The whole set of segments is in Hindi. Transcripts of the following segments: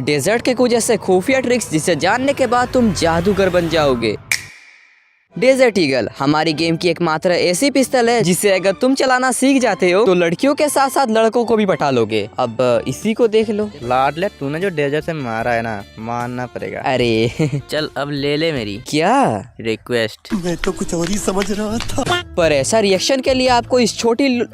डेजर्ट के कुछ ऐसे खुफिया ट्रिक्स जिसे जानने के बाद तुम जादूगर बन जाओगे। डेजर्ट ईगल हमारी गेम की एकमात्र ऐसी पिस्तल है जिसे अगर तुम चलाना सीख जाते हो तो लड़कियों के साथ साथ लड़कों को भी बैठा लोगे। अब इसी को देख लो। लाडले तूने जो डेजर्ट से मारा है ना, मानना पड़ेगा। अरे चल अब ले ले मेरी क्या रिक्वेस्ट। मैं तो कुछ और ही समझ रहा था। पर ऐसा रिएक्शन के लिए आपको इस छोटी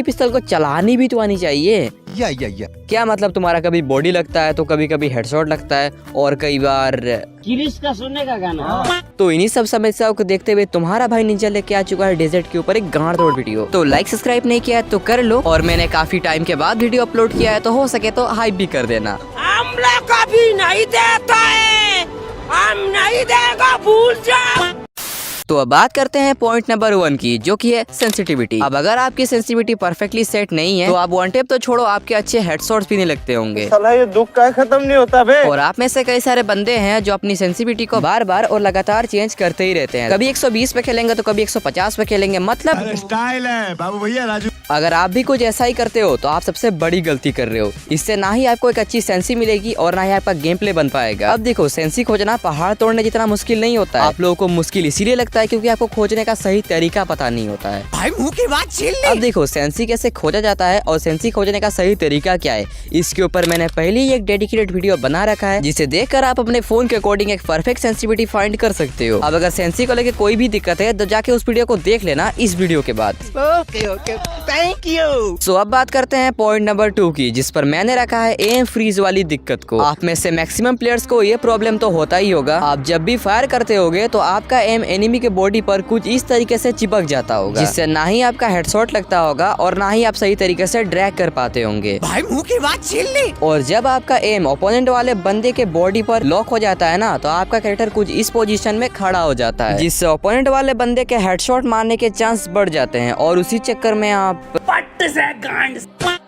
पिस्तल को चलानी भी तो आनी चाहिए। या क्या मतलब तुम्हारा कभी बॉडी लगता है तो कभी कभी हेडशॉट लगता है और कई बार किरिश का सुनने का गाना। तो इन्हीं सब समस्याओं को देखते हुए तुम्हारा भाई निंजा लेके आ चुका है डेजर्ट के ऊपर एक गांड तोड़ वीडियो। तो लाइक सब्सक्राइब नहीं किया है तो कर लो, और मैंने काफी टाइम के बाद वीडियो अपलोड किया है तो हो सके तो हाइप भी कर देना। हमला कभी नहीं देता है, हम नहीं देगा, भूल जा। तो अब बात करते हैं पॉइंट नंबर 1 की, जो कि है सेंसिटिविटी। अब अगर आपकी सेंसिटिविटी परफेक्टली सेट नहीं है तो आप वन टेप तो छोड़ो, आपके अच्छे हेडशॉट्स भी नहीं लगते होंगे। साला ये दुख का खत्म नहीं होता बे। और आप में से कई सारे बंदे हैं जो अपनी सेंसिटिविटी को बार बार और लगातार चेंज करते ही रहते हैं। कभी 120 पे खेलेंगे तो कभी 150 पे खेलेंगे। मतलब स्टाइल है बाबू भैया राजू। अगर आप भी कुछ ऐसा ही करते हो तो आप सबसे बड़ी गलती कर रहे हो। इससे ना ही आपको एक अच्छी सेंसी मिलेगी और ना ही आपका गेम प्ले बन पाएगा। अब देखो, सेंसी खोजना पहाड़ तोड़ने जितना मुश्किल नहीं होता है। आप लोगों को मुश्किल इसीलिए लगता है क्योंकि आपको खोजने का सही तरीका पता नहीं होता है। भाई मुंह की बात छीन ली। अब देखो, सेंसी कैसे खोजा जाता है और सेंसी खोजने का सही तरीका क्या है, इसके ऊपर मैंने पहले ही एक डेडिकेटेड वीडियो बना रखा है, जिसे देखकर आप अपने फोन के अकॉर्डिंग एक परफेक्ट सेंसिटिविटी फाइंड कर सकते हो। अब अगर सेंसी को लेकर कोई भी दिक्कत है तो जाके उस वीडियो को देख लेना इस वीडियो के बाद। Okay thank you. सो अब बात करते हैं पॉइंट नंबर 2 की, जिस पर मैंने रखा है एम फ्रीज वाली दिक्कत को। आप में से मैक्सिमम प्लेयर्स को ये प्रॉब्लम तो होता ही होगा। आप जब भी फायर करते होगे तो आपका एम एनिमी के बॉडी पर कुछ इस तरीके से चिपक जाता होगा, जिससे ना ही आपका हेडशॉट लगता होगा और ना ही आप सही तरीके से ड्रैग कर पाते होंगे। भाई मुंह की बात छीन ली। और जब आपका एम ओपोनेंट वाले बंदे के बॉडी पर लॉक हो जाता है ना, तो आपका कैरेक्टर कुछ इस पोजीशन में खड़ा हो जाता है, जिससे ओपोनेंट वाले बंदे के हेडशॉट मारने के चांस बढ़ जाते हैं और उसी चक्कर में आप पट्ट से गांड।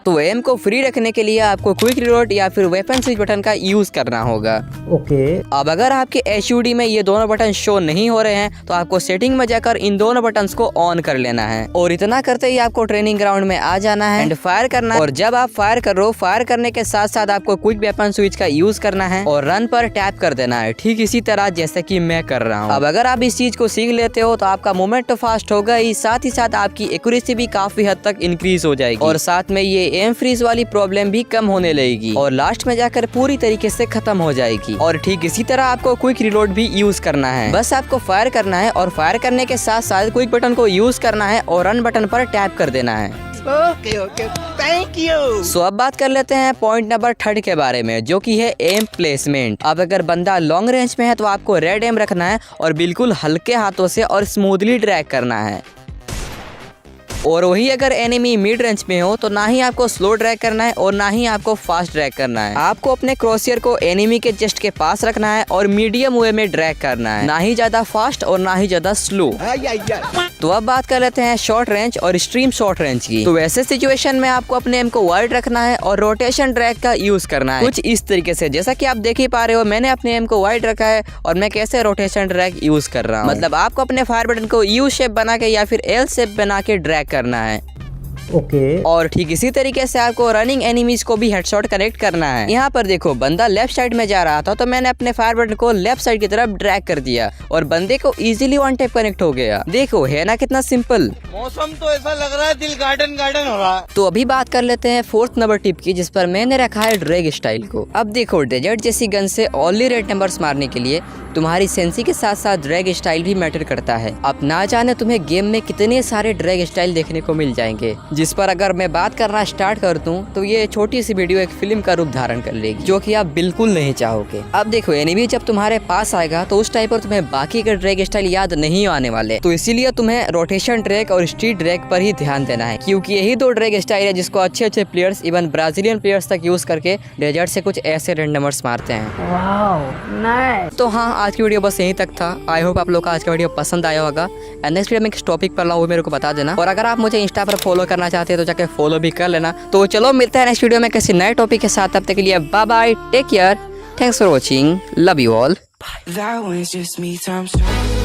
तो एम को फ्री रखने के लिए आपको क्विक रिलोड या फिर वेपन स्विच बटन का यूज करना होगा। ओके। अब अगर आपके HUD में ये दोनों बटन शो नहीं हो रहे हैं तो आपको सेटिंग में जाकर इन दोनों बटन्स को ऑन कर लेना है, और इतना करते ही आपको ट्रेनिंग ग्राउंड में आ जाना है एंड फायर करना है। और जब आप फायर कर रहे हो, फायर करने के साथ साथ आपको क्विक वेपन स्विच का यूज करना है और रन पर टैप कर देना है, ठीक इसी तरह जैसे कि मैं कर रहा हूँ। अब अगर आप इस चीज को सीख लेते हो तो आपका मूवमेंट तो फास्ट होगा ही साथ आपकी एक्यूरेसी भी काफी हद तक इंक्रीज हो जाएगी, और साथ में ये एम फ्रीज वाली प्रॉब्लम भी कम होने लगेगी और लास्ट में जाकर पूरी तरीके से खत्म हो जाएगी। और ठीक इसी तरह आपको क्विक रिलोड भी यूज करना है। बस आपको फायर करना है और फायर करने के साथ साथ क्विक बटन को यूज करना है और रन बटन पर टैप कर देना है। Okay thank you. सो अब बात कर लेते हैं पॉइंट नंबर 3 के बारे में, जो कि है एम प्लेसमेंट। अब अगर बंदा लॉन्ग रेंज में है तो आपको रेड एम रखना है और बिल्कुल हल्के हाथों से और स्मूथली ड्रैग करना है। और वही अगर एनिमी मिड रेंज में हो तो ना ही आपको स्लो ड्रैग करना है और ना ही आपको फास्ट ड्रैग करना है। आपको अपने क्रॉसयर को एनिमी के जस्ट के पास रखना है और मीडियम वे में ड्रैग करना है, ना ही ज्यादा फास्ट और ना ही ज्यादा स्लो। तो अब बात कर लेते हैं शॉर्ट रेंज और एक्सट्रीम शॉर्ट रेंज की। तो वैसे सिचुएशन में आपको अपने एम को वाइड रखना है और रोटेशन ड्रैग का यूज करना है कुछ इस तरीके से, जैसा कि आप देख ही पा रहे हो मैंने अपने एम को वाइड रखा है और मैं कैसे रोटेशन ड्रैग यूज कर रहा हूँ। मतलब आपको अपने फायर बटन को यू शेप बना के या फिर एल शेप बना के ड्रैग करना है। ओके। और ठीक इसी तरीके से आपको रनिंग एनिमीज को भी हेडशॉट कनेक्ट करना है। यहाँ पर देखो, बंदा लेफ्ट साइड में जा रहा था तो मैंने अपने फायर बटन को लेफ्ट साइड की तरफ ड्रैग कर दिया और बंदे को इजीली वन टैप कनेक्ट हो गया। देखो, है ना कितना सिंपल। मौसम तो ऐसा लग रहा है दिल गार्डन हो रहा है। तो अभी बात कर लेते हैं 4th नंबर टिप की, जिस पर मैंने रखा है ड्रैग स्टाइल को। अब देखो, डेजर्ट जैसी गन से ओनली रेड नंबर्स मारने के लिए तुम्हारी सेंसी के साथ साथ ड्रैग स्टाइल भी मैटर करता है। अब ना जाने तुम्हें गेम में कितने सारे ड्रैग स्टाइल देखने को मिल जाएंगे, जिस पर अगर मैं बात करना स्टार्ट कर दूं तो ये छोटी सी वीडियो एक फिल्म का रूप धारण कर लेगी, जो कि आप बिल्कुल नहीं चाहोगे। अब देखो, एनिमी जब तुम्हारे पास आएगा तो उस टाइम पर तुम्हें बाकी के ड्रैग स्टाइल याद नहीं आने वाले, तो इसीलिए तुम्हें रोटेशन ड्रैग और स्ट्रीट ड्रैग पर ही ध्यान देना है, क्योंकि यही 2 ड्रैग स्टाइल है जिसको अच्छे प्लेयर्स इवन ब्राजीलियन प्लेयर्स तक यूज करके डेजर्ट से कुछ ऐसे रैंडमर्स मारते हैं। Wow nice. तो हाँ, आज की वीडियो बस यहीं तक था। आई होप आप लोग का आज का वीडियो पसंद आया होगा। एंड नेक्स्ट वीडियो में किस टॉपिक पर लाऊं वो मेरे को बता देना, और अगर आप मुझे इंस्टा पर फॉलो करना चाहते हैं तो जाके फॉलो भी कर लेना। तो चलो मिलते हैं नेक्स्ट वीडियो में किसी नए टॉपिक के साथ। तब तक के लिए bye bye, take care, thanks for watching, love you all. That was just me times 2.